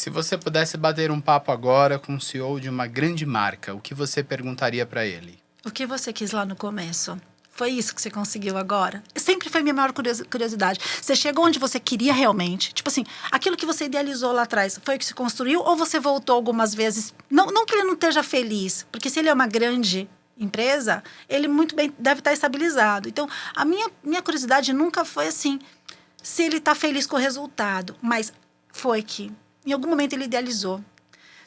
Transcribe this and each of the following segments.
Se você pudesse bater um papo agora com o CEO de uma grande marca, o que você perguntaria para ele? O que você quis lá no começo? Foi isso que você conseguiu agora? Sempre foi minha maior curiosidade. Você chegou onde você queria realmente? Tipo assim, aquilo que você idealizou lá atrás, foi o que se construiu? Ou você voltou algumas vezes? Não que ele não esteja feliz, porque se ele é uma grande empresa, ele muito bem deve estar estabilizado. Então, a minha curiosidade nunca foi assim, se ele está feliz com o resultado. Mas foi que, em algum momento, ele idealizou.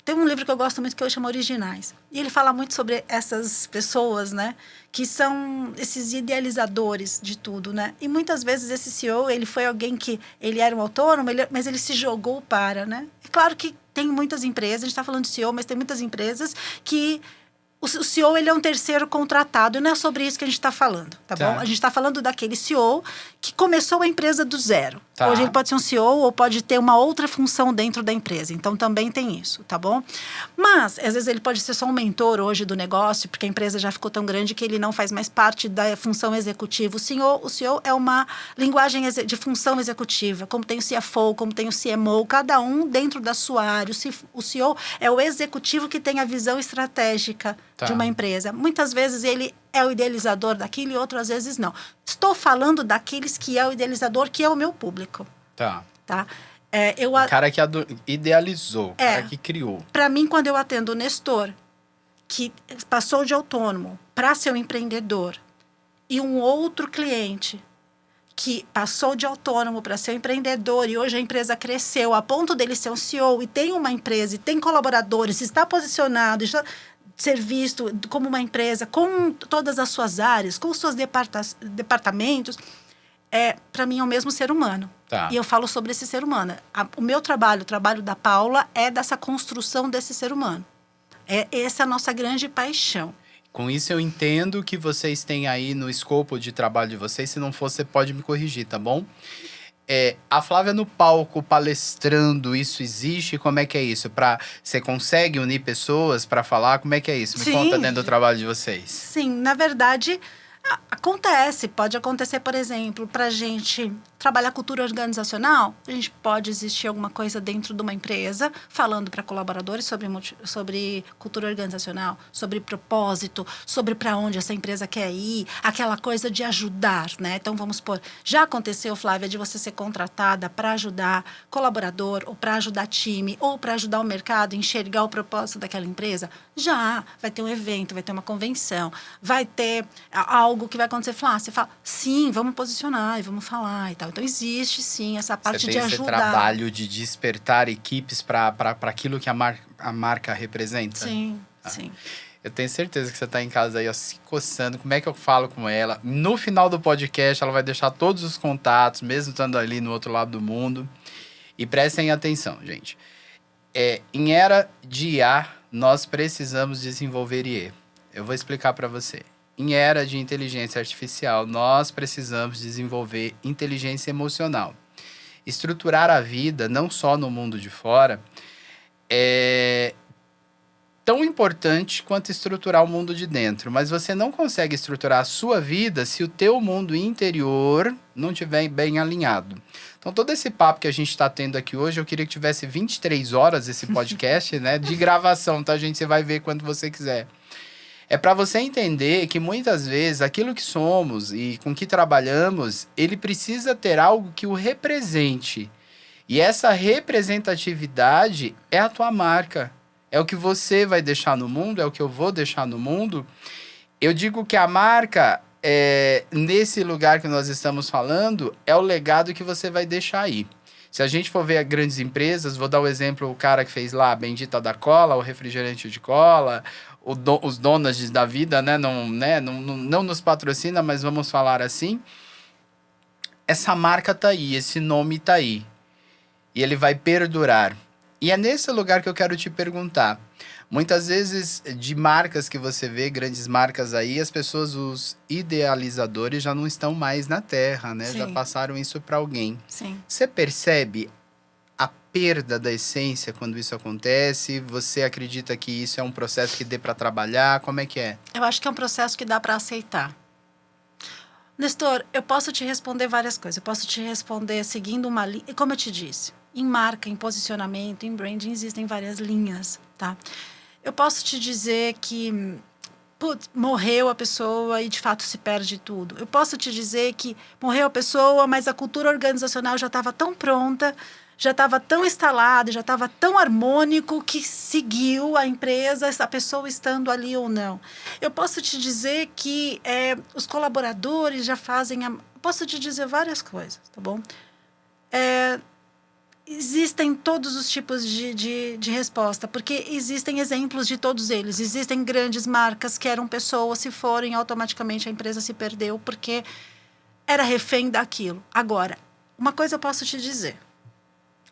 Tem um livro que eu gosto muito que eu chamo Originais. E ele fala muito sobre essas pessoas, né? Que são esses idealizadores de tudo, né? E muitas vezes esse CEO, ele foi alguém que... Ele era um autônomo, mas ele se jogou para, né? É claro que tem muitas empresas, a gente está falando de CEO, mas tem muitas empresas que... O CEO, ele é um terceiro contratado, e não é sobre isso que a gente está falando, tá bom? A gente está falando daquele CEO que começou a empresa do zero. Tá. Hoje ele pode ser um CEO ou pode ter uma outra função dentro da empresa. Então, também tem isso, tá bom? Mas, às vezes, ele pode ser só um mentor hoje do negócio, porque a empresa já ficou tão grande que ele não faz mais parte da função executiva. O CEO é uma linguagem de função executiva, como tem o CFO, como tem o CMO, cada um dentro da sua área. O CEO é o executivo que tem a visão estratégica de uma empresa. Muitas vezes ele é o idealizador daquilo e outras vezes não. Estou falando daqueles que é o idealizador, que é o meu público. Tá. O cara que idealizou, o cara que criou. Para mim, quando eu atendo o Nestor, que passou de autônomo para ser um empreendedor, e um outro cliente que passou de autônomo para ser um empreendedor e hoje a empresa cresceu a ponto dele ser um CEO e tem uma empresa e tem colaboradores, está posicionado, está ser visto como uma empresa com todas as suas áreas, com os seus departamentos, para mim é o mesmo ser humano. Tá. E eu falo sobre esse ser humano. O meu trabalho, o trabalho da Paula, é dessa construção desse ser humano. Essa é a nossa grande paixão. Com isso eu entendo que vocês têm aí no escopo de trabalho de vocês. Se não for, você pode me corrigir, tá bom? A Flávia no palco palestrando, isso existe? Como é que é isso? Você consegue unir pessoas para falar? Como é que é isso? Me conta dentro do trabalho de vocês. Sim, na verdade, acontece. Pode acontecer, por exemplo, para a gente trabalhar cultura organizacional, a gente pode existir alguma coisa dentro de uma empresa falando para colaboradores sobre cultura organizacional, sobre propósito, sobre para onde essa empresa quer ir, aquela coisa de ajudar, né? Então, vamos supor, já aconteceu, Flávia, de você ser contratada para ajudar colaborador, ou para ajudar time, ou para ajudar o mercado a enxergar o propósito daquela empresa? Já, vai ter um evento, vai ter uma convenção, vai ter algo que vai acontecer. Você fala, sim, vamos posicionar e vamos falar e tal. Então, existe, sim, essa parte de ajudar. Você tem esse trabalho de despertar equipes para aquilo que a marca representa? Sim, sim. Eu tenho certeza que você está em casa aí, ó, se coçando. Como é que eu falo com ela? No final do podcast, ela vai deixar todos os contatos, mesmo estando ali no outro lado do mundo. E prestem atenção, gente. Em era de IA, nós precisamos desenvolver IE. Eu vou explicar para você. Em era de inteligência artificial, nós precisamos desenvolver inteligência emocional. Estruturar a vida, não só no mundo de fora, é tão importante quanto estruturar o mundo de dentro. Mas você não consegue estruturar a sua vida se o teu mundo interior não estiver bem alinhado. Então, todo esse papo que a gente está tendo aqui hoje, eu queria que tivesse 23 horas esse podcast, né, de gravação, tá, gente? Você vai ver quando você quiser. É para você entender que muitas vezes aquilo que somos e com que trabalhamos, ele precisa ter algo que o represente. E essa representatividade é a tua marca. É o que você vai deixar no mundo, é o que eu vou deixar no mundo. Eu digo que a marca, nesse lugar que nós estamos falando, é o legado que você vai deixar aí. Se a gente for ver grandes empresas, vou dar o exemplo, o cara que fez lá a Bendita da Cola, o refrigerante de cola, os donas da vida, né? Não nos patrocina, mas vamos falar assim. Essa marca tá aí, esse nome tá aí. E ele vai perdurar. E é nesse lugar que eu quero te perguntar. Muitas vezes, de marcas que você vê, grandes marcas aí, as pessoas, os idealizadores já não estão mais na Terra, né? Sim. Já passaram isso para alguém. Sim. Você percebe a perda da essência quando isso acontece? Você acredita que isso é um processo que dê para trabalhar? Como é que é? Eu acho que é um processo que dá para aceitar. Nestor, eu posso te responder várias coisas. Eu posso te responder seguindo uma linha. E como eu te disse, Em marca, em posicionamento, em branding, existem várias linhas, tá? Eu posso te dizer que morreu a pessoa e de fato se perde tudo. Eu posso te dizer que morreu a pessoa, mas a cultura organizacional já estava tão pronta, já estava tão instalada, já estava tão harmônico que seguiu a empresa, a pessoa estando ali ou não. Eu posso te dizer que os colaboradores já fazem... Posso te dizer várias coisas, tá bom? Existem todos os tipos de resposta, porque existem exemplos de todos eles. Existem grandes marcas que eram pessoas, se forem, automaticamente a empresa se perdeu, porque era refém daquilo. Agora, uma coisa eu posso te dizer.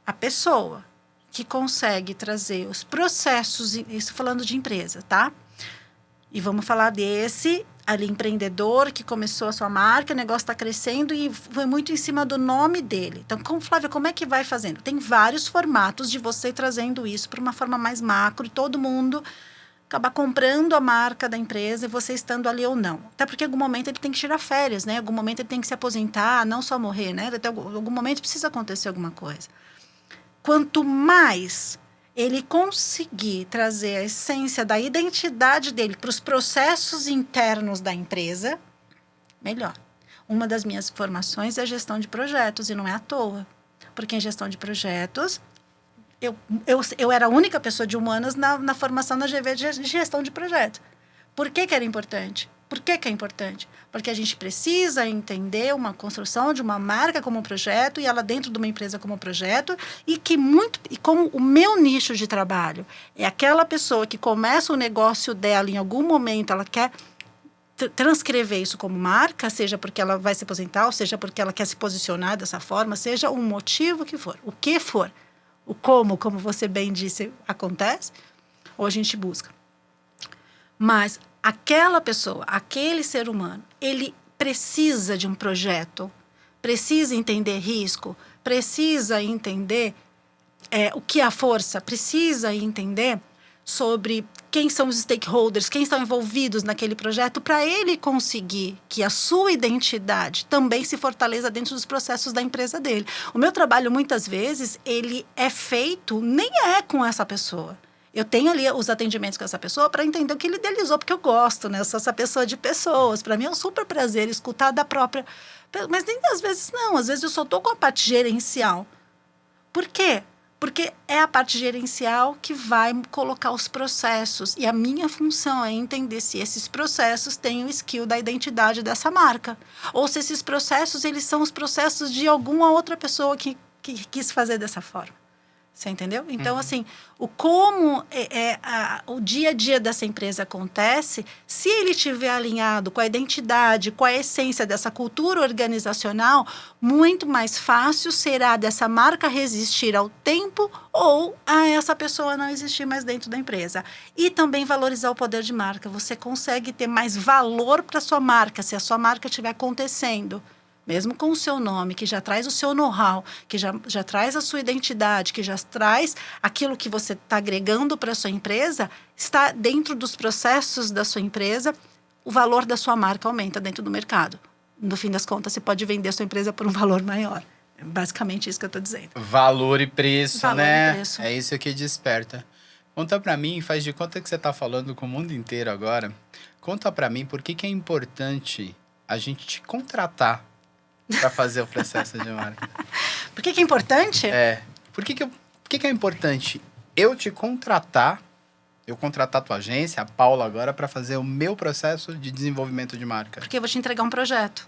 A pessoa que consegue trazer os processos, isso falando de empresa, tá? E vamos falar desse ali empreendedor que começou a sua marca, o negócio está crescendo e foi muito em cima do nome dele. Então, Flávia, como é que vai fazendo? Tem vários formatos de você trazendo isso para uma forma mais macro e todo mundo acabar comprando a marca da empresa e você estando ali ou não. Até porque em algum momento ele tem que tirar férias, né? Em algum momento ele tem que se aposentar, não só morrer, né? Até algum momento precisa acontecer alguma coisa. Quanto mais ele conseguir trazer a essência da identidade dele para os processos internos da empresa, melhor. Uma das minhas formações é gestão de projetos, e não é à toa. Porque em gestão de projetos, eu era a única pessoa de humanas na formação da GV de gestão de projetos. Por que era importante? Por que é importante? Porque a gente precisa entender uma construção de uma marca como um projeto e ela dentro de uma empresa como um projeto e como o meu nicho de trabalho é aquela pessoa que começa o negócio dela em algum momento, ela quer transcrever isso como marca, seja porque ela vai se aposentar, ou seja porque ela quer se posicionar dessa forma, seja o motivo que for, o que for, o como você bem disse, acontece, ou a gente busca. Mas aquela pessoa, aquele ser humano, ele precisa de um projeto, precisa entender risco, precisa entender o que é a força, precisa entender sobre quem são os stakeholders, quem estão envolvidos naquele projeto, para ele conseguir que a sua identidade também se fortaleça dentro dos processos da empresa dele. O meu trabalho, muitas vezes, ele é feito, nem é com essa pessoa. Eu tenho ali os atendimentos com essa pessoa para entender o que ele idealizou, porque eu gosto, né? Eu sou essa pessoa de pessoas. Para mim é um super prazer escutar da própria... Mas nem às vezes não. Às vezes eu só estou com a parte gerencial. Por quê? Porque é a parte gerencial que vai colocar os processos. E a minha função é entender se esses processos têm o skill da identidade dessa marca. Ou se esses processos, eles são os processos de alguma outra pessoa que quis fazer dessa forma. Você entendeu? Então, assim, como o dia a dia dessa empresa acontece, se ele estiver alinhado com a identidade, com a essência dessa cultura organizacional, muito mais fácil será dessa marca resistir ao tempo ou a essa pessoa não existir mais dentro da empresa. E também valorizar o poder de marca. Você consegue ter mais valor para a sua marca, se a sua marca estiver acontecendo. Mesmo com o seu nome, que já traz o seu know-how, que já traz a sua identidade, que já traz aquilo que você está agregando para a sua empresa, está dentro dos processos da sua empresa, o valor da sua marca aumenta dentro do mercado. No fim das contas, você pode vender a sua empresa por um valor maior. É basicamente isso que eu estou dizendo. Valor e preço, valor né? E preço. É isso que desperta. Conta para mim, faz de conta que você está falando com o mundo inteiro agora. Conta para mim por que é importante a gente te contratar para fazer o processo de marca. Por que é importante? Por que é importante eu te contratar, eu contratar a tua agência, a Paula agora, para fazer o meu processo de desenvolvimento de marca? Porque eu vou te entregar um projeto.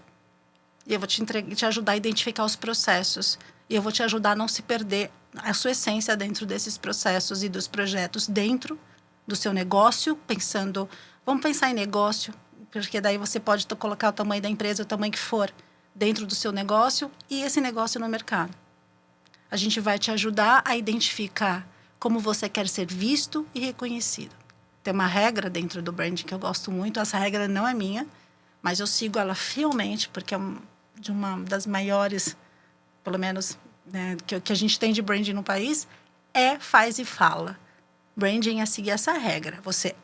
E eu vou te ajudar a identificar os processos. E eu vou te ajudar a não se perder a sua essência dentro desses processos e dos projetos dentro do seu negócio, pensando... Vamos pensar em negócio, porque daí você pode colocar o tamanho da empresa, o tamanho que for, dentro do seu negócio e esse negócio no mercado. A gente vai te ajudar a identificar como você quer ser visto e reconhecido. Tem uma regra dentro do branding que eu gosto muito, essa regra não é minha, mas eu sigo ela fielmente, porque é de uma das maiores, pelo menos, né, que a gente tem de branding no país, faz e fala. Branding é seguir essa regra. Você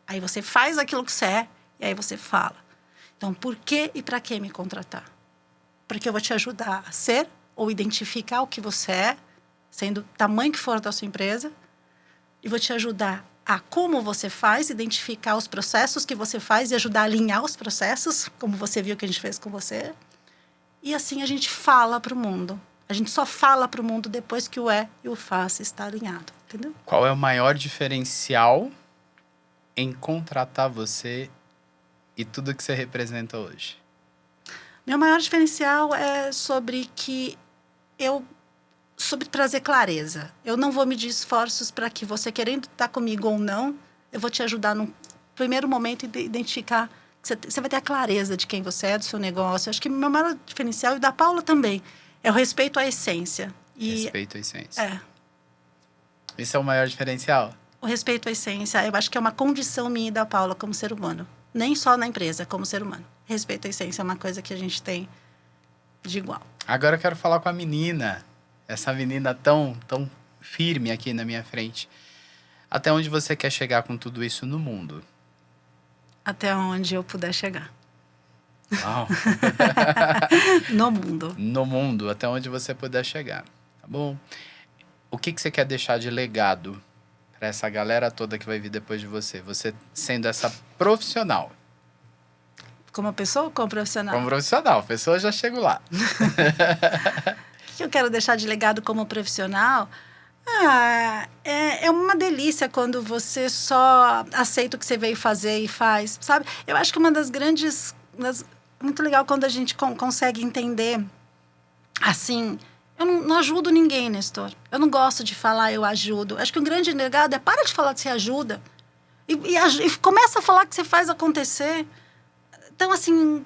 aí você faz aquilo que você é, e aí você fala. Então, por que e para que me contratar? Porque eu vou te ajudar a ser ou identificar o que você é sendo o tamanho que for da sua empresa, e vou te ajudar a como você faz, identificar os processos que você faz e ajudar a alinhar os processos, como você viu que a gente fez com você. E assim a gente fala para o mundo. A gente só fala para o mundo depois que o é e o faz está alinhado, entendeu? Qual é o maior diferencial em contratar você e tudo que você representa hoje? Meu maior diferencial é sobre trazer clareza. Eu não vou medir esforços para que você, querendo estar comigo ou não, eu vou te ajudar no primeiro momento a identificar. Você vai ter a clareza de quem você é, do seu negócio. Acho que o meu maior diferencial, e da Paula também, é o respeito à essência. Respeito à essência. É, Isso é o maior diferencial? o respeito à essência, eu acho que é uma condição minha e da Paula como ser humano. Nem só na empresa, como ser humano. Respeito à essência é uma coisa que a gente tem de igual. Agora eu quero falar com a menina. Essa menina tão firme aqui na minha frente. Até onde você quer chegar com tudo isso no mundo? Até onde eu puder chegar. Uau. No mundo. No mundo, até onde você puder chegar. Tá bom? O que você quer deixar de legado para essa galera toda que vai vir depois de você? Você sendo essa profissional. Como pessoa ou como profissional? Como profissional. A pessoa já chega lá. O que eu quero deixar de legado como profissional? É uma delícia quando você só aceita o que você veio fazer e faz, sabe? Eu acho que uma das grandes... muito legal quando a gente consegue entender, assim... Eu não ajudo ninguém, Nestor. Eu não gosto de falar eu ajudo. Acho que um grande legado é para de falar que você ajuda. E começa a falar que você faz acontecer. Então, assim,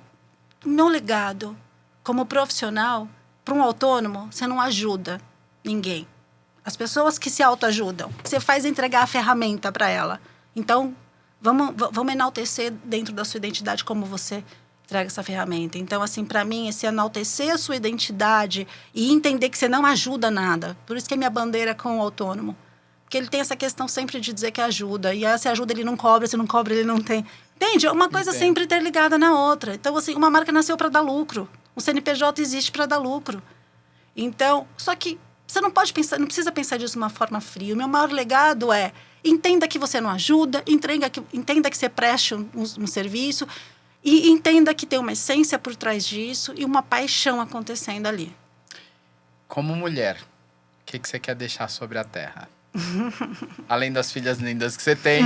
meu legado como profissional, para um autônomo, você não ajuda ninguém. As pessoas que se autoajudam, você faz entregar a ferramenta para ela. Então, vamos enaltecer dentro da sua identidade como você entrega essa ferramenta. Então, assim, para mim, esse enaltecer a sua identidade e entender que você não ajuda nada. Por isso que é minha bandeira com o autônomo. Porque ele tem essa questão sempre de dizer que ajuda. E se ajuda, ele não cobra. Se não cobra, ele não tem. Entende? Uma coisa sempre interligada na outra. Então, assim, uma marca nasceu para dar lucro. Um CNPJ existe para dar lucro. Então, só que você não pode pensar, não precisa pensar disso de uma forma fria. O meu maior legado é entenda que você não ajuda, entenda que você preste um serviço e entenda que tem uma essência por trás disso e uma paixão acontecendo ali. Como mulher, o que você quer deixar sobre a Terra? Além das filhas lindas que você tem.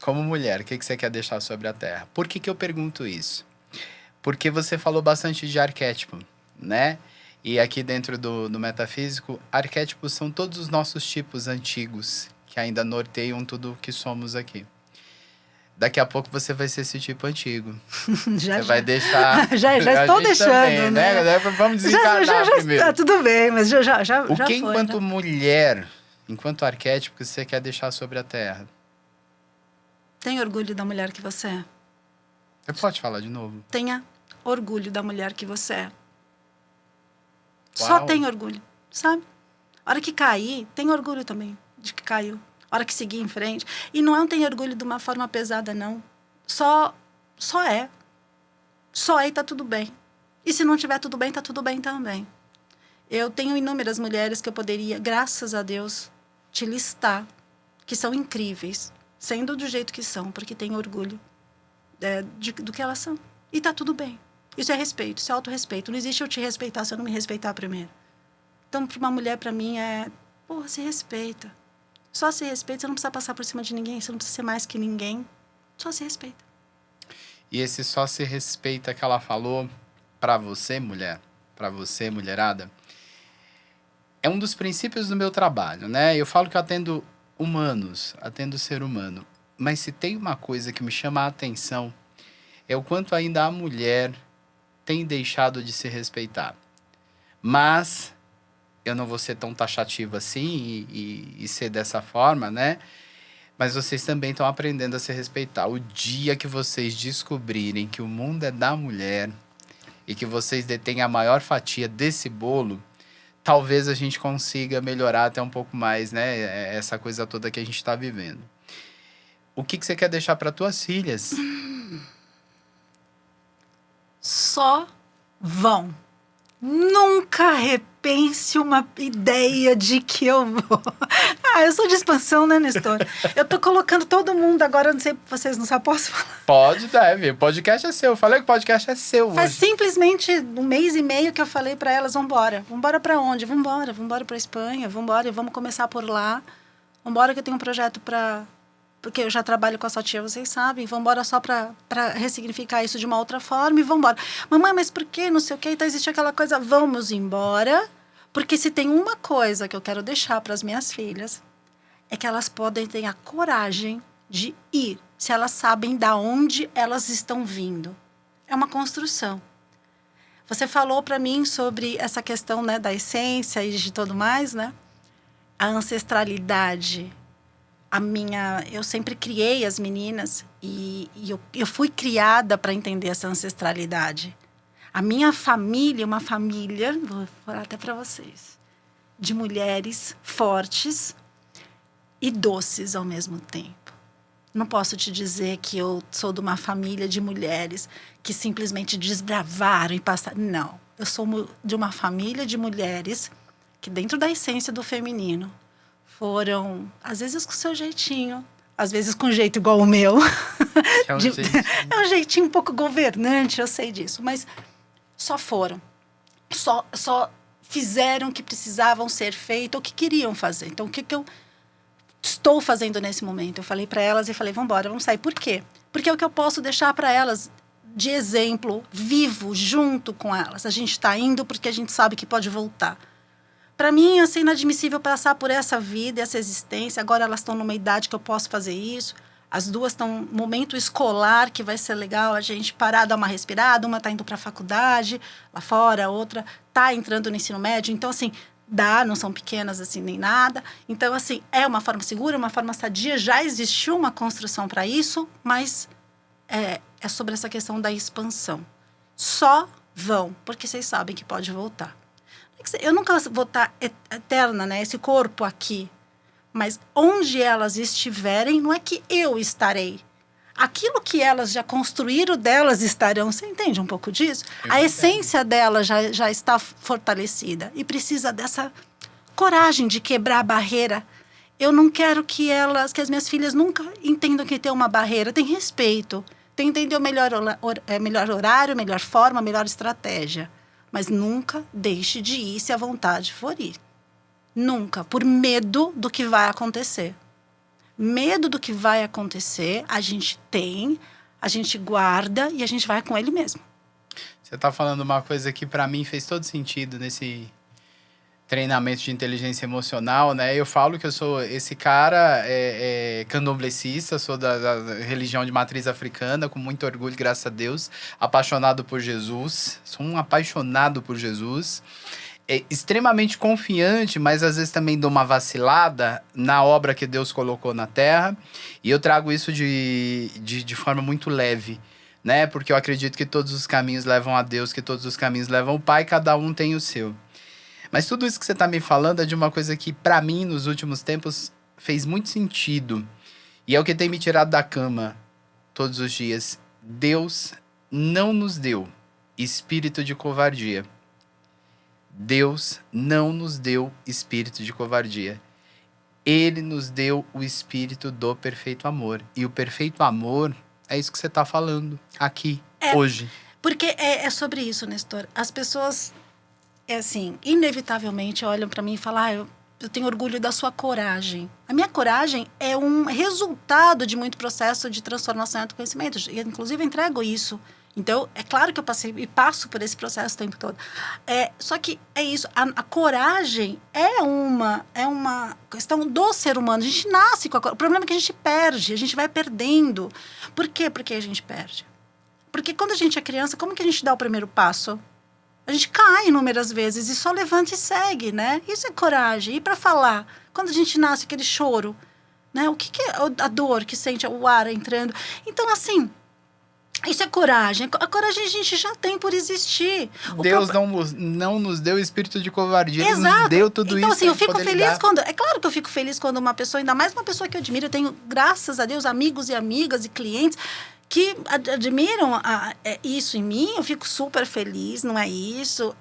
Como mulher, o que você quer deixar sobre a Terra? Por que eu pergunto isso? Porque você falou bastante de arquétipo, né? E aqui dentro do metafísico, arquétipos são todos os nossos tipos antigos que ainda norteiam tudo o que somos aqui. Daqui a pouco você vai ser esse tipo antigo. Você vai deixar... já estou deixando, também, né? Vamos desencarnar primeiro. Tá tudo bem, mas já O que, foi, enquanto mulher, enquanto arquétipo, você quer deixar sobre a Terra? Tem orgulho da mulher que você é. Você pode falar de novo? Tenha orgulho da mulher que você é. Uau. Só tem orgulho, sabe? A hora que cair, tem orgulho também de que caiu. A hora que seguir em frente. E não tem orgulho de uma forma pesada, não. Só é. Só é e tá tudo bem. E se não tiver tudo bem, tá tudo bem também. Eu tenho inúmeras mulheres que eu poderia, graças a Deus, te listar, que são incríveis, sendo do jeito que são, porque têm orgulho do que elas são. E tá tudo bem. Isso é respeito, isso é autorrespeito. Não existe eu te respeitar se eu não me respeitar primeiro. Então, para uma mulher, para mim, se respeita. Só se respeita, você não precisa passar por cima de ninguém, você não precisa ser mais que ninguém. Só se respeita. E esse só se respeita que ela falou, para você, mulher, para você, mulherada, é um dos princípios do meu trabalho, né? Eu falo que eu atendo humanos, atendo ser humano. Mas se tem uma coisa que me chama a atenção, é o quanto ainda a mulher tem deixado de se respeitar. Mas eu não vou ser tão taxativo assim e ser dessa forma, né? Mas vocês também estão aprendendo a se respeitar. O dia que vocês descobrirem que o mundo é da mulher e que vocês detêm a maior fatia desse bolo, talvez a gente consiga melhorar até um pouco mais, né? Essa coisa toda que a gente está vivendo. O que você quer deixar para tuas filhas? Só vão. Nunca repense uma ideia de que eu vou. Eu sou de expansão, né, Nestor? Eu tô colocando todo mundo agora, não sei, vocês não sabem, posso falar? Pode, deve. O podcast é seu. Eu falei que o podcast é seu Faz hoje. simplesmente 1 mês e meio que eu falei pra elas, vambora. Vambora pra onde? Vambora pra Espanha, vambora e vamos começar por lá. Vambora que eu tenho um projeto porque eu já trabalho com a sua tia, vocês sabem. Vambora só pra ressignificar isso de uma outra forma e vambora. Mamãe, mas por que? Não sei o quê. Então existe aquela coisa, vamos embora. Porque se tem uma coisa que eu quero deixar para as minhas filhas, é que elas podem ter a coragem de ir. Se elas sabem da onde elas estão vindo. É uma construção. Você falou para mim sobre essa questão, né, da essência e de tudo mais, né? A ancestralidade. Eu sempre criei as meninas e eu fui criada para entender essa ancestralidade. A minha família é uma família, vou falar até para vocês, de mulheres fortes e doces ao mesmo tempo. Não posso te dizer que eu sou de uma família de mulheres que simplesmente desbravaram e passaram. Não, eu sou de uma família de mulheres que dentro da essência do feminino foram, às vezes com o seu jeitinho, às vezes com um jeito igual o meu. É um jeitinho um pouco governante, eu sei disso, mas só foram. Só fizeram o que precisavam ser feito, o que queriam fazer. Então, o que eu estou fazendo nesse momento? Eu falei para elas e falei, vambora, vamos sair. Por quê? Porque é o que eu posso deixar para elas de exemplo, vivo, junto com elas. A gente está indo porque a gente sabe que pode voltar. Para mim, é assim, inadmissível passar por essa vida, essa existência. Agora elas estão numa idade que eu posso fazer isso. As duas estão no momento escolar, que vai ser legal a gente parar, dar uma respirada. Uma está indo para a faculdade lá fora, a outra está entrando no ensino médio. Então, assim, não são pequenas assim nem nada. Então, assim, é uma forma segura, uma forma sadia. Já existiu uma construção para isso, mas é sobre essa questão da expansão. Só vão, porque vocês sabem que pode voltar. Eu nunca vou estar eterna, né? Esse corpo aqui. Mas onde elas estiverem, não é que eu estarei. Aquilo que elas já construíram delas estarão. Você entende um pouco disso? A essência delas já está fortalecida. E precisa dessa coragem de quebrar a barreira. Eu não quero que as minhas filhas nunca entendam que tem uma barreira. Tem respeito. Tem que entender o melhor horário, melhor forma, melhor estratégia. Mas nunca deixe de ir se a vontade for ir. Nunca. Por medo do que vai acontecer. Medo do que vai acontecer, a gente guarda e a gente vai com ele mesmo. Você tá falando uma coisa que para mim fez todo sentido nesse treinamento de inteligência emocional, né? Eu falo que eu sou esse cara candomblessista, sou da religião de matriz africana, com muito orgulho, graças a Deus, apaixonado por Jesus, sou um apaixonado por Jesus, extremamente confiante, mas às vezes também dou uma vacilada na obra que Deus colocou na terra, e eu trago isso de forma muito leve, né? Porque eu acredito que todos os caminhos levam a Deus, que todos os caminhos levam ao Pai, cada um tem o seu. Mas tudo isso que você está me falando é de uma coisa que, para mim, nos últimos tempos, fez muito sentido. E é o que tem me tirado da cama todos os dias. Deus não nos deu espírito de covardia. Deus não nos deu espírito de covardia. Ele nos deu o espírito do perfeito amor. E o perfeito amor é isso que você está falando aqui, hoje. Porque é sobre isso, Nestor. As pessoas... assim, inevitavelmente olham para mim e falam, eu tenho orgulho da sua coragem. A minha coragem é um resultado de muito processo de transformação e autoconhecimento. Eu, inclusive, entrego isso. Então, é claro que eu passei e passo por esse processo o tempo todo. Só que é isso, a coragem é uma questão do ser humano. A gente nasce com a coragem. O problema é que a gente perde, a gente vai perdendo. Por quê? Porque a gente perde. Porque quando a gente é criança, como que a gente dá o primeiro passo? A gente cai inúmeras vezes e só levanta e segue, né? Isso é coragem. E para falar, quando a gente nasce, aquele choro, né? O que é a dor que sente o ar entrando? Então, assim, isso é coragem. A coragem a gente já tem por existir. Deus não nos deu espírito de covardia. Exato. Ele nos deu tudo então, isso. Então, assim, eu fico feliz quando... É claro que eu fico feliz quando uma pessoa, ainda mais uma pessoa que eu admiro, eu tenho, graças a Deus, amigos e amigas e clientes que admiram isso em mim, eu fico super feliz, não é isso.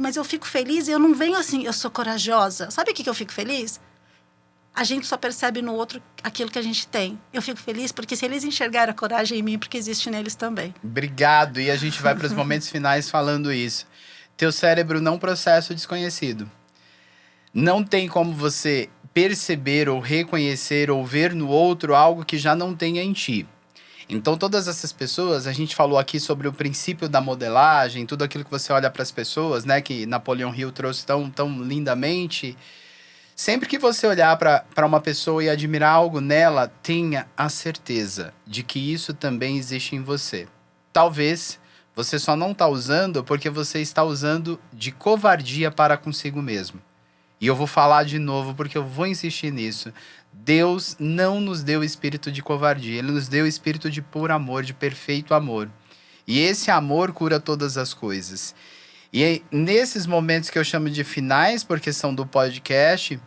Mas eu fico feliz e eu não venho assim, eu sou corajosa. Sabe o que eu fico feliz? A gente só percebe no outro aquilo que a gente tem. Eu fico feliz porque se eles enxergaram a coragem em mim, porque existe neles também. Obrigado. E a gente vai para os momentos finais falando isso. Teu cérebro não processa o desconhecido. Não tem como você perceber ou reconhecer ou ver no outro algo que já não tenha em ti. Então, todas essas pessoas, a gente falou aqui sobre o princípio da modelagem, tudo aquilo que você olha para as pessoas, né, que Napoleão Hill trouxe tão lindamente. Sempre que você olhar para uma pessoa e admirar algo nela, tenha a certeza de que isso também existe em você. Talvez você só não está usando porque você está usando de covardia para consigo mesmo. E eu vou falar de novo porque eu vou insistir nisso. Deus não nos deu espírito de covardia, Ele nos deu espírito de puro amor, de perfeito amor. E esse amor cura todas as coisas. E nesses momentos que eu chamo de finais, porque são do podcast,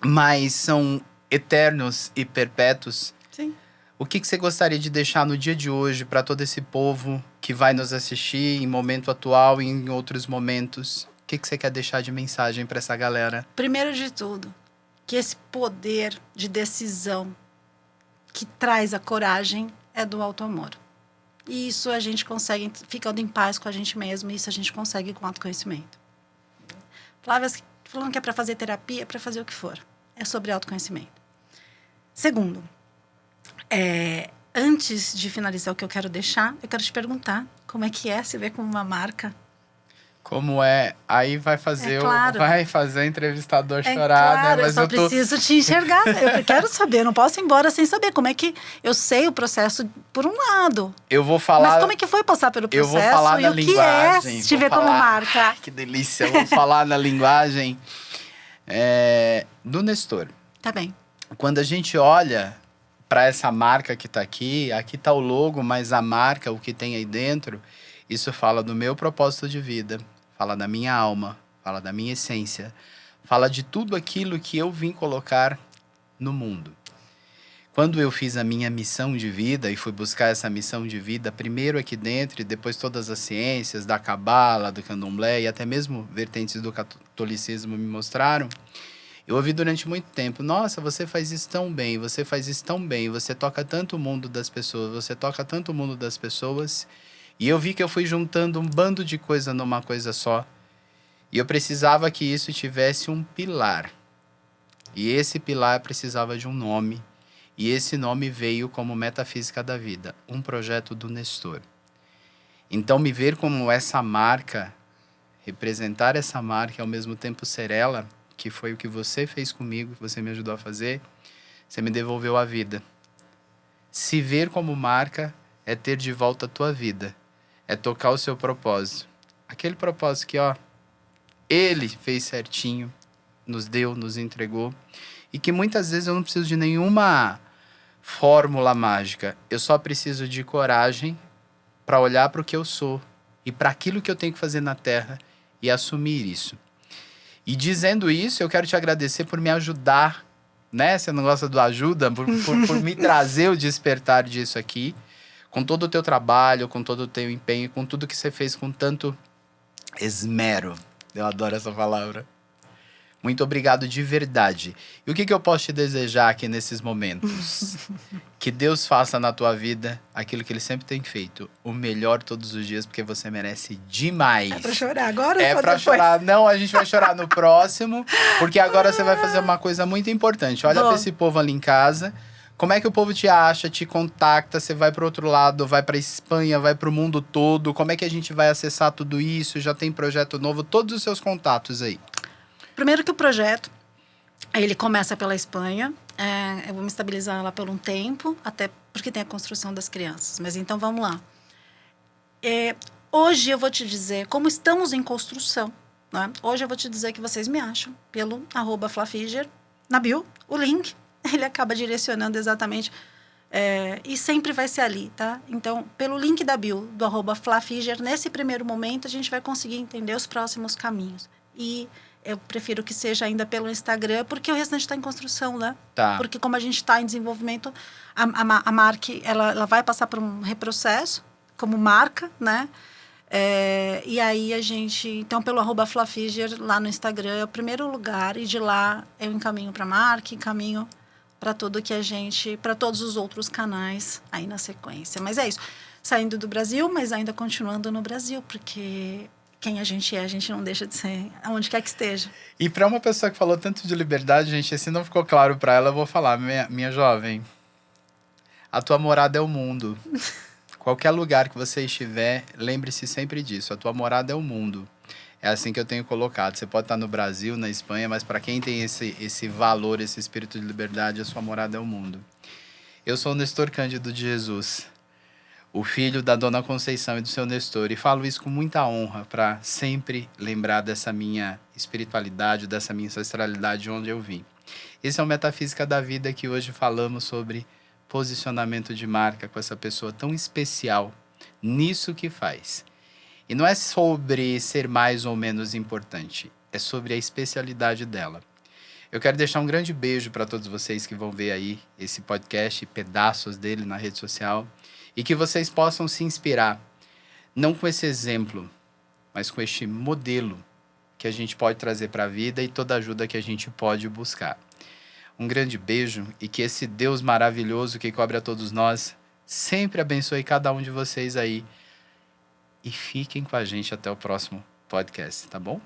mas são eternos e perpétuos. Sim. O que você gostaria de deixar no dia de hoje para todo esse povo que vai nos assistir em momento atual e em outros momentos? O que você quer deixar de mensagem para essa galera? Primeiro de tudo, que esse poder de decisão que traz a coragem é do auto-amor. E isso a gente consegue ficando em paz com a gente mesmo, e isso a gente consegue com autoconhecimento. Flávia, falando que é para fazer terapia, é para fazer o que for. É sobre autoconhecimento. Segundo, antes de finalizar o que eu quero deixar, eu quero te perguntar como é que é se ver como uma marca. Como é? Aí vai fazer claro. vai fazer o entrevistador chorar, claro, né? Mas eu só preciso te enxergar. Eu quero saber, eu não posso ir embora sem saber como é que eu sei o processo por um lado. Eu vou falar. Mas como é que foi passar pelo processo? Eu vou falar na linguagem. Que é te ver como marca? Ai, que delícia! Eu vou falar na linguagem do Nestor. Tá bem. Quando a gente olha para essa marca que está aqui tá o logo, mas a marca, o que tem aí dentro, isso fala do meu propósito de vida, fala da minha alma, fala da minha essência, fala de tudo aquilo que eu vim colocar no mundo. Quando eu fiz a minha missão de vida e fui buscar essa missão de vida, primeiro aqui dentro e depois todas as ciências, da cabala, do candomblé e até mesmo vertentes do catolicismo me mostraram, eu ouvi durante muito tempo, nossa, você faz isso tão bem, você faz isso tão bem, você toca tanto o mundo das pessoas, você toca tanto o mundo das pessoas. E eu vi que eu fui juntando um bando de coisa numa coisa só. E eu precisava que isso tivesse um pilar. E esse pilar precisava de um nome. E esse nome veio como Metafísica da Vida, um projeto do Nestor. Então, me ver como essa marca, representar essa marca e ao mesmo tempo ser ela, que foi o que você fez comigo, que você me ajudou a fazer, você me devolveu a vida. Se ver como marca é ter de volta a tua vida. É tocar o seu propósito. Aquele propósito que, Ele fez certinho, nos deu, nos entregou. E que muitas vezes eu não preciso de nenhuma fórmula mágica. Eu só preciso de coragem para olhar para o que eu sou e para aquilo que eu tenho que fazer na Terra e assumir isso. E dizendo isso, eu quero te agradecer por me ajudar, né? Você não gosta do ajuda? Por me trazer o despertar disso aqui. Com todo o teu trabalho, com todo o teu empenho, com tudo que você fez com tanto esmero. Eu adoro essa palavra. Muito obrigado de verdade. E o que eu posso te desejar aqui nesses momentos? Que Deus faça na tua vida aquilo que Ele sempre tem feito. O melhor todos os dias, porque você merece demais. É pra chorar agora? É pra chorar. Não, a gente vai chorar no próximo. Porque agora você vai fazer uma coisa muito importante. Olha pra esse povo ali em casa. Como é que o povo te acha, te contacta? Você vai pro outro lado, vai pra Espanha, vai pro mundo todo. Como é que a gente vai acessar tudo isso? Já tem projeto novo? Todos os seus contatos aí. Primeiro que o projeto, ele começa pela Espanha. Eu vou me estabilizar lá por um tempo, até porque tem a construção das crianças. Mas então, vamos lá. Hoje eu vou te dizer como estamos em construção. Né? Hoje eu vou te dizer que vocês me acham pelo @Flafiger, na bio, o link. Ele acaba direcionando exatamente. E sempre vai ser ali, tá? Então, pelo link da bio, do @Flafiger, nesse primeiro momento, a gente vai conseguir entender os próximos caminhos. E eu prefiro que seja ainda pelo Instagram, porque o restante está em construção, né? Tá. Porque como a gente está em desenvolvimento, a marca, ela vai passar por um reprocesso como marca, né? E aí a gente, então pelo @flafiger lá no Instagram é o primeiro lugar, e de lá eu encaminho para a marca, encaminho para tudo que a gente, para todos os outros canais aí na sequência. Mas é isso, saindo do Brasil, mas ainda continuando no Brasil, porque quem a gente não deixa de ser, aonde quer que esteja. E para uma pessoa que falou tanto de liberdade, gente, se não ficou claro para ela, eu vou falar, minha jovem, a tua morada é o mundo. Qualquer lugar que você estiver, lembre-se sempre disso, a tua morada é o mundo. É assim que eu tenho colocado. Você pode estar no Brasil, na Espanha, mas para quem tem esse valor, esse espírito de liberdade, a sua morada é o mundo. Eu sou o Nestor Cândido de Jesus, o filho da Dona Conceição e do seu Nestor, e falo isso com muita honra para sempre lembrar dessa minha espiritualidade, dessa minha ancestralidade de onde eu vim. Esse é o Metafísica da Vida, que hoje falamos sobre posicionamento de marca com essa pessoa tão especial nisso que faz. E não é sobre ser mais ou menos importante, é sobre a especialidade dela. Eu quero deixar um grande beijo para todos vocês que vão ver aí esse podcast, pedaços dele na rede social, e que vocês possam se inspirar, não com esse exemplo, mas com este modelo que a gente pode trazer para a vida e toda ajuda que a gente pode buscar. Um grande beijo e que esse Deus maravilhoso que cobre a todos nós sempre abençoe cada um de vocês aí. E fiquem com a gente até o próximo podcast, tá bom?